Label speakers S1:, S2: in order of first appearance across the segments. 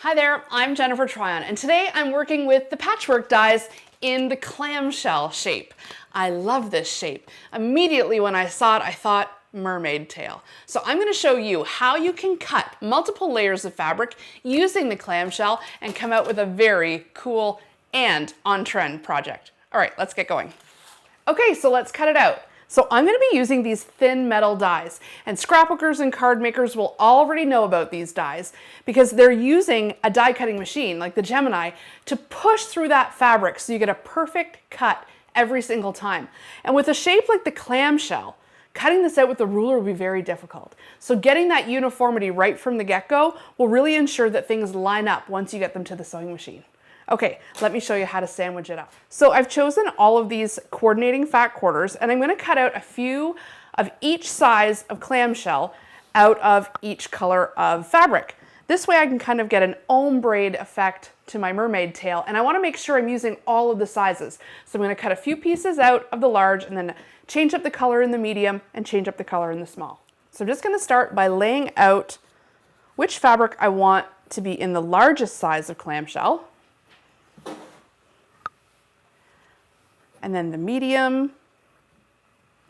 S1: Hi there, I'm Jennifer Tryon, and today I'm working with the patchwork dies in the clamshell shape. I love this shape. Immediately when I saw it, I thought mermaid tail. So I'm going to show you how you can cut multiple layers of fabric using the clamshell and come out with a very cool and on-trend project. All right, let's get going. Okay, so let's cut it out. So I'm going to be using these thin metal dies, and scrapbookers and card makers will already know about these dies because they're using a die cutting machine like the Gemini to push through that fabric so you get a perfect cut every single time. And with a shape like the clamshell, cutting this out with a ruler will be very difficult. So getting that uniformity right from the get-go will really ensure that things line up once you get them to the sewing machine. Okay, let me show you how to sandwich it up. So I've chosen all of these coordinating fat quarters, and I'm going to cut out a few of each size of clamshell out of each color of fabric. This way I can kind of get an ombre effect to my mermaid tail, and I want to make sure I'm using all of the sizes. So I'm going to cut a few pieces out of the large and then change up the color in the medium and change up the color in the small. So I'm just going to start by laying out which fabric I want to be in the largest size of clamshell. And then the medium.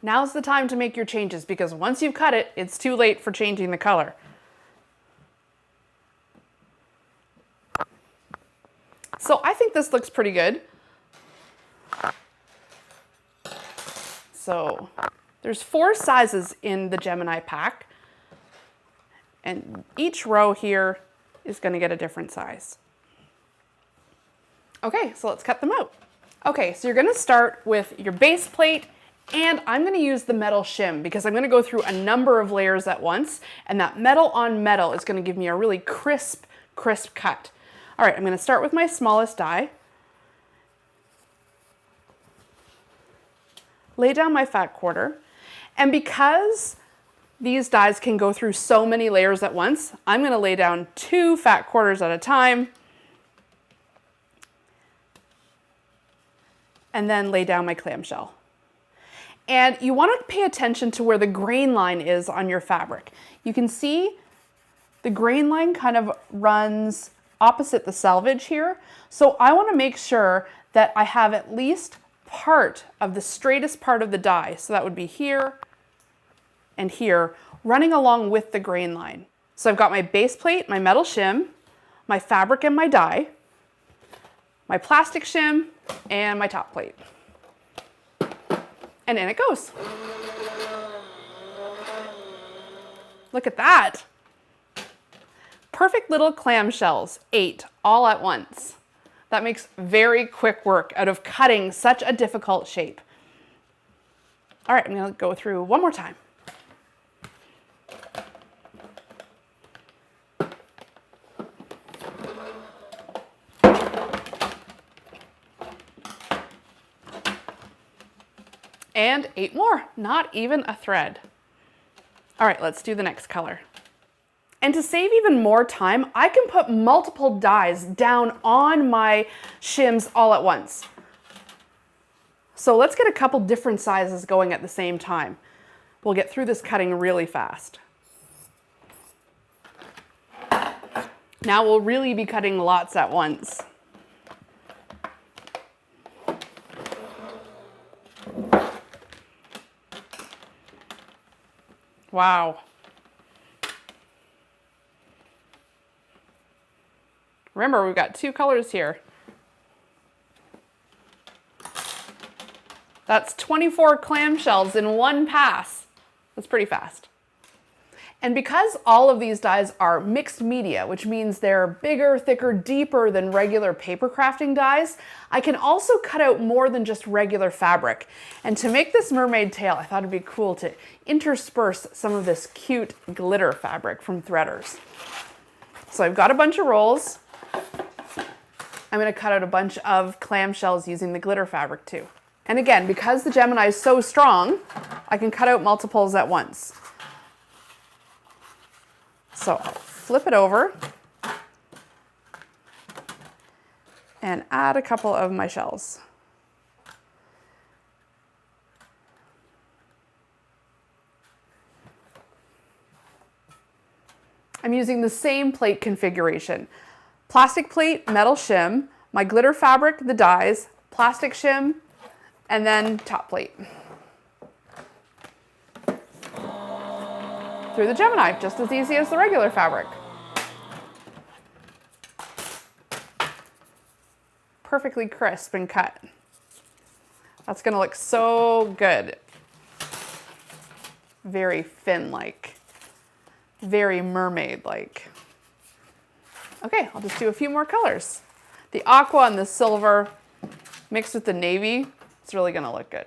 S1: Now's the time to make your changes because once you've cut it, it's too late for changing the color. So I think this looks pretty good. So there's 4 sizes in the Gemini pack, and each row here is going to get a different size. Okay, so let's cut them out. Okay, so you're going to start with your base plate, and I'm going to use the metal shim because I'm going to go through a number of layers at once, and that metal on metal is going to give me a really crisp cut. All right, I'm going to start with my smallest die, lay down my fat quarter, and because these dies can go through so many layers at once, I'm going to lay down 2 fat quarters at a time, and then lay down my clamshell. And you want to pay attention to where the grain line is on your fabric. You can see the grain line kind of runs opposite the selvage here. So I want to make sure that I have at least part of the straightest part of the die. So that would be here and here, running along with the grain line. So I've got my base plate, my metal shim, my fabric and my die, my plastic shim, and my top plate. And in it goes. Look at that. Perfect little clamshells, 8 all at once. That makes very quick work out of cutting such a difficult shape. All right, I'm going to go through one more time. And 8 more, not even a thread. All right, let's do the next color. And to save even more time, I can put multiple dies down on my shims all at once. So let's get a couple different sizes going at the same time. We'll get through this cutting really fast. Now we'll really be cutting lots at once. Wow. Remember, we've got 2 colors here. That's 24 clamshells in one pass. That's pretty fast. And because all of these dies are mixed media, which means they're bigger, thicker, deeper than regular paper crafting dies, I can also cut out more than just regular fabric. And to make this mermaid tail, I thought it'd be cool to intersperse some of this cute glitter fabric from Threaders. So I've got a bunch of rolls. I'm going to cut out a bunch of clamshells using the glitter fabric too. And again, because the Gemini is so strong, I can cut out multiples at once. So I'll flip it over and add a couple of my shells. I'm using the same plate configuration. Plastic plate, metal shim, my glitter fabric, the dies, plastic shim, and then top plate. Through the Gemini, just as easy as the regular fabric. Perfectly crisp and cut. That's gonna look so good. Very fin-like, very mermaid-like. Okay, I'll just do a few more colors. The aqua and the silver mixed with the navy, it's really gonna look good.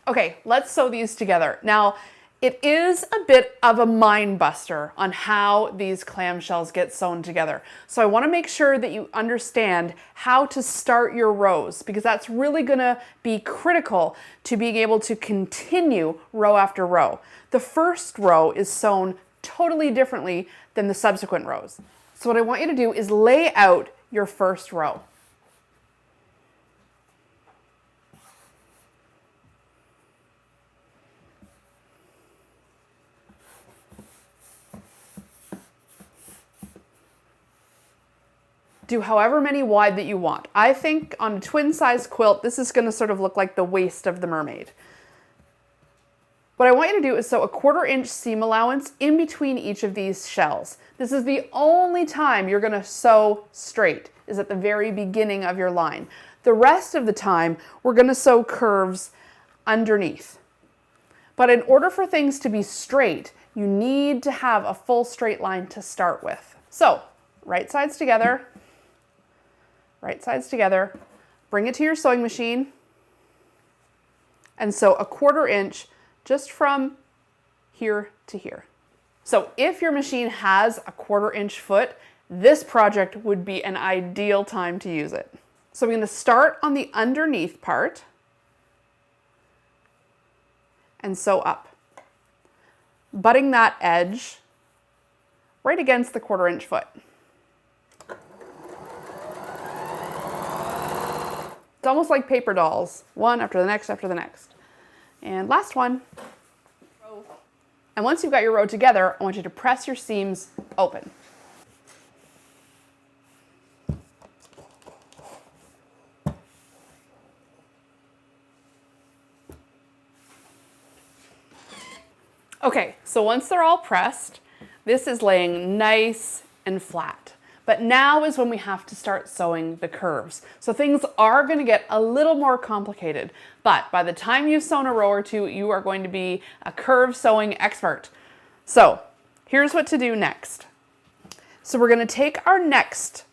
S1: Okay, let's sew these together. Now, it is a bit of a mind buster on how these clamshells get sewn together. So I wanna make sure that you understand how to start your rows, because that's really gonna be critical to being able to continue row after row. The first row is sewn totally differently than the subsequent rows. So what I want you to do is lay out your first row. Do however many wide that you want. I think on a twin size quilt, this is gonna sort of look like the waist of the mermaid. What I want you to do is sew a 1/4 inch seam allowance in between each of these shells. This is the only time you're gonna sew straight, is at the very beginning of your line. The rest of the time, we're gonna sew curves underneath. But in order for things to be straight, you need to have a full straight line to start with. So, right sides together, bring it to your sewing machine, and sew a 1/4 inch just from here to here. So if your machine has a 1/4 inch foot, this project would be an ideal time to use it. So I'm going to start on the underneath part and sew up, butting that edge right against the 1/4 inch foot. It's almost like paper dolls, one after the next after the next. And last one. And once you've got your row together, I want you to press your seams open. Okay, so once they're all pressed, this is laying nice and flat. But now is when we have to start sewing the curves. So things are going to get a little more complicated, but by the time you've sewn a row or two, you are going to be a curve sewing expert. So here's what to do next. So we're going to take our next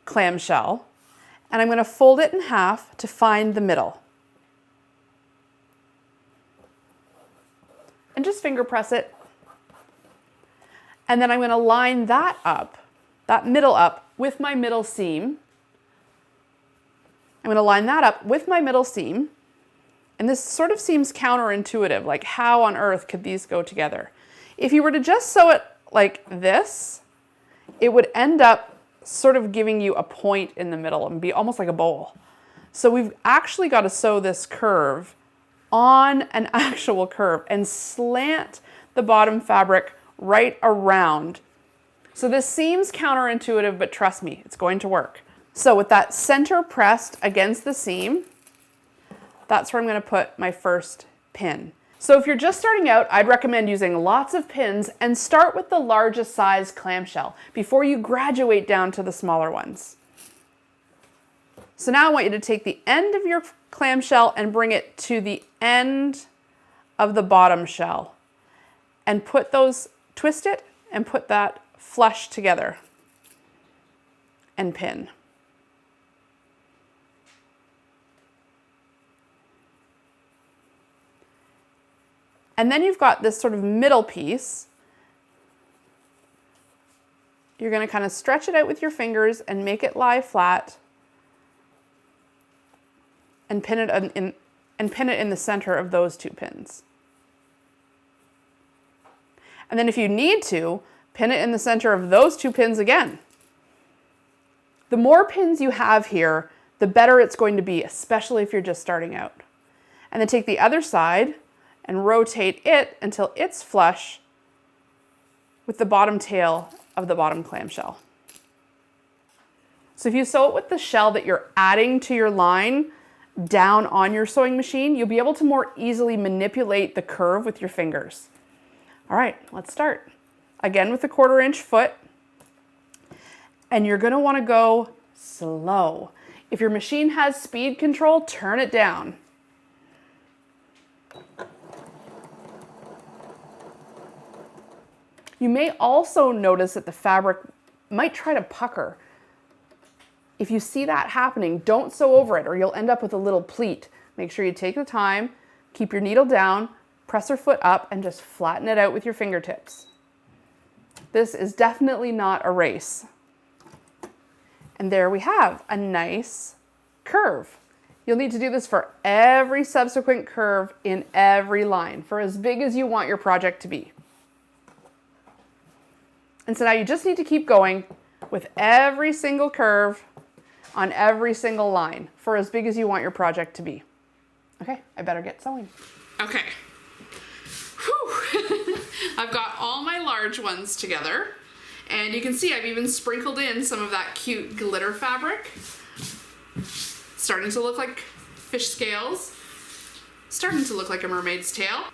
S1: clamshell, and I'm going to fold it in half to find the middle. And just finger press it. And then I'm going to line that up, that middle up, with my middle seam. I'm going to line that up with my middle seam. And this sort of seems counterintuitive, like how on earth could these go together? If you were to just sew it like this, it would end up sort of giving you a point in the middle and be almost like a bowl. So we've actually got to sew this curve on an actual curve and slant the bottom fabric right around. So this seems counterintuitive, but trust me, it's going to work. So with that center pressed against the seam, that's where I'm going to put my first pin. So if you're just starting out, I'd recommend using lots of pins and start with the largest size clamshell before you graduate down to the smaller ones. So now I want you to take the end of your clamshell and bring it to the end of the bottom shell and twist it and put that flush together and pin. And then you've got this sort of middle piece. You're going to kind of stretch it out with your fingers and make it lie flat and pin it in the center of those two pins. And then if you need to, pin it in the center of those two pins again. The more pins you have here, the better it's going to be, especially if you're just starting out. And then take the other side and rotate it until it's flush with the bottom tail of the bottom clamshell. So if you sew it with the shell that you're adding to your line down on your sewing machine, you'll be able to more easily manipulate the curve with your fingers. All right, let's start. Again with the 1/4 inch foot. And you're gonna wanna go slow. If your machine has speed control, turn it down. You may also notice that the fabric might try to pucker. If you see that happening, don't sew over it or you'll end up with a little pleat. Make sure you take the time, keep your needle down, press your foot up, and just flatten it out with your fingertips. This is definitely not a race. And there we have a nice curve. You'll need to do this for every subsequent curve in every line, for as big as you want your project to be. And so now you just need to keep going with every single curve on every single line for as big as you want your project to be. Okay, I better get sewing. Okay. Whew. I've got all my large ones together, and you can see I've even sprinkled in some of that cute glitter fabric. Starting to look like fish scales, starting to look like a mermaid's tail.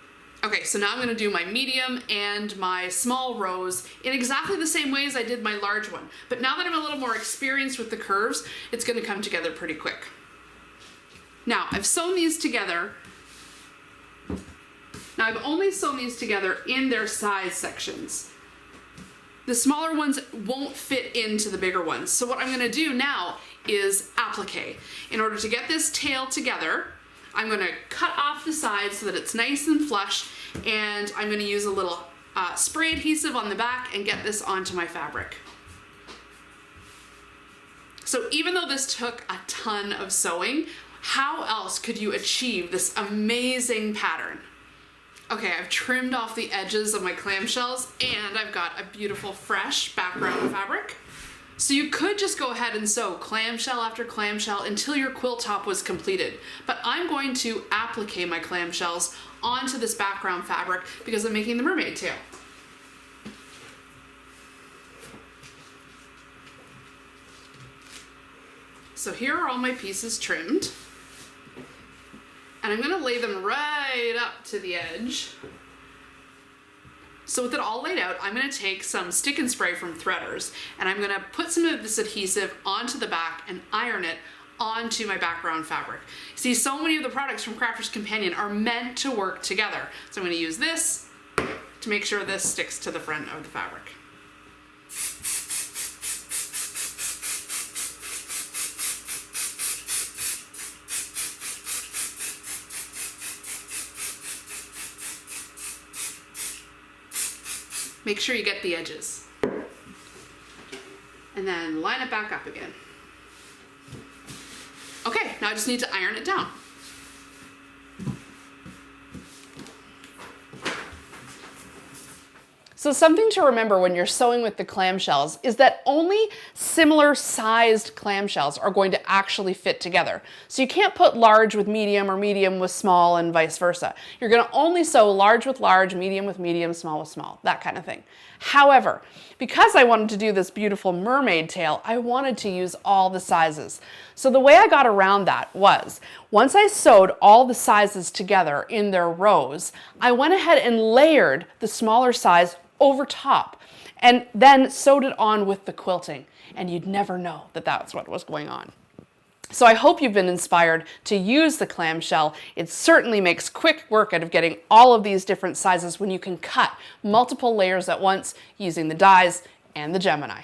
S1: Okay, so now I'm gonna do my medium and my small rows in exactly the same way as I did my large one. But now that I'm a little more experienced with the curves, it's gonna come together pretty quick. Now, I've sewn these together. Now, I've only sewn these together in their size sections. The smaller ones won't fit into the bigger ones. So what I'm gonna do now is applique. In order to get this tail together, I'm gonna cut off the sides so that it's nice and flush, and I'm gonna use a little spray adhesive on the back and get this onto my fabric. So even though this took a ton of sewing, how else could you achieve this amazing pattern? Okay, I've trimmed off the edges of my clamshells and I've got a beautiful fresh background fabric. So you could just go ahead and sew clamshell after clamshell until your quilt top was completed. But I'm going to applique my clamshells onto this background fabric because I'm making the mermaid tail. So here are all my pieces trimmed. And I'm gonna lay them right up to the edge. So with it all laid out, I'm gonna take some stick and spray from Threaders and I'm gonna put some of this adhesive onto the back and iron it onto my background fabric. See, so many of the products from Crafter's Companion are meant to work together. So I'm gonna use this to make sure this sticks to the front of the fabric. Make sure you get the edges. And then line it back up again. Okay, now I just need to iron it down. So something to remember when you're sewing with the clamshells is that only similar sized clamshells are going to actually fit together. So you can't put large with medium or medium with small and vice versa. You're gonna only sew large with large, medium with medium, small with small, that kind of thing. However, because I wanted to do this beautiful mermaid tail, I wanted to use all the sizes. So the way I got around that was, once I sewed all the sizes together in their rows, I went ahead and layered the smaller size over top and then sewed it on with the quilting, and you'd never know that that's what was going on. So I hope you've been inspired to use the clamshell. It certainly makes quick work out of getting all of these different sizes when you can cut multiple layers at once using the dies and the Gemini.